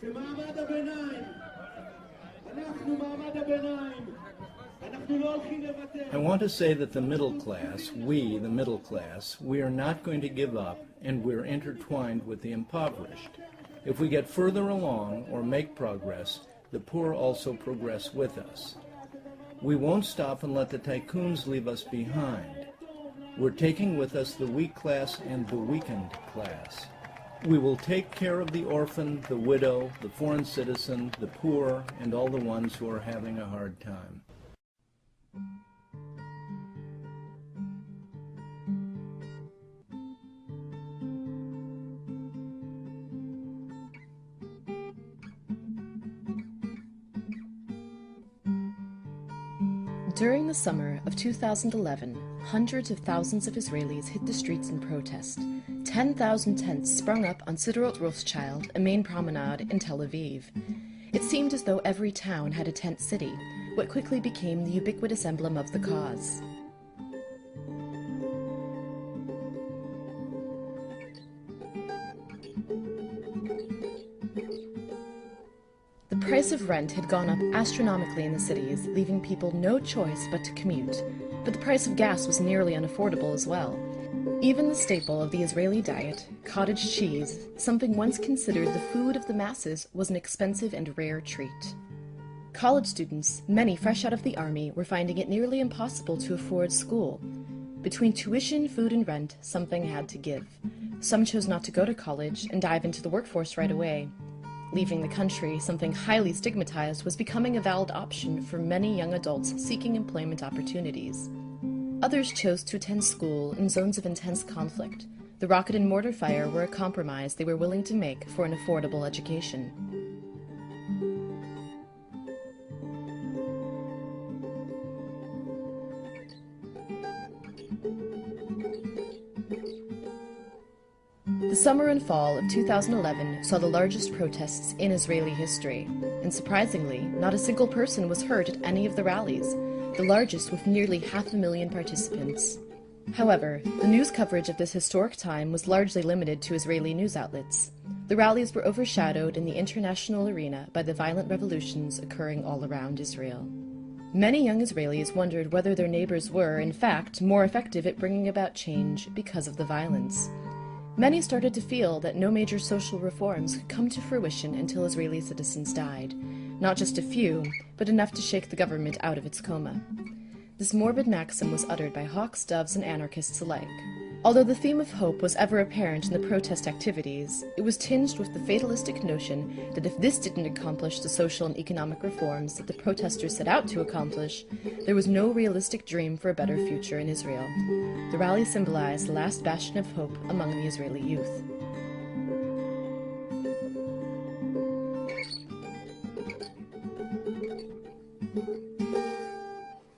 כמעמד הביניים, אנחנו מעמד הביניים, אנחנו לא הולכים לוותר. I want to say that the middle class, we, the middle class, we are not going to give up, and we're intertwined with the impoverished. If we get further along or make progress, the poor also progress with us. We won't stop and let the tycoons leave us behind. We're taking with us the weak class and the weakened class. We will take care of the orphan, the widow, the foreign citizen, the poor, and all the ones who are having a hard time. During the summer of 2011, hundreds of thousands of Israelis hit the streets in protest. 10,000 tents sprung up on Sderot Rothschild, a main promenade in Tel Aviv. It seemed as though every town had a tent city, what quickly became the ubiquitous emblem of the cause. The price of rent had gone up astronomically in the cities, leaving people no choice but to commute. But the price of gas was nearly unaffordable as well. Even the staple of the Israeli diet, cottage cheese, something once considered the food of the masses, was an expensive and rare treat. College students, many fresh out of the army, were finding it nearly impossible to afford school. Between tuition, food, and rent, something had to give. Some chose not to go to college and dive into the workforce right away. Leaving the country, something highly stigmatized, was becoming a valid option for many young adults seeking employment opportunities. Others chose to attend school in zones of intense conflict. The rocket and mortar fire were a compromise they were willing to make for an affordable education. The summer and fall of 2011 saw the largest protests in Israeli history, and surprisingly, not a single person was hurt at any of the rallies, the largest with nearly 500,000 participants. However, the news coverage of this historic time was largely limited to Israeli news outlets. The rallies were overshadowed in the international arena by the violent revolutions occurring all around Israel. Many young Israelis wondered whether their neighbors were, in fact, more effective at bringing about change because of the violence. Many started to feel that no major social reforms could come to fruition until Israeli citizens died. Not just a few, but enough to shake the government out of its coma. This morbid maxim was uttered by hawks, doves, and anarchists alike. Although the theme of hope was ever apparent in the protest activities, it was tinged with the fatalistic notion that if this didn't accomplish the social and economic reforms that the protesters set out to accomplish, there was no realistic dream for a better future in Israel. The rally symbolized the last bastion of hope among the Israeli youth.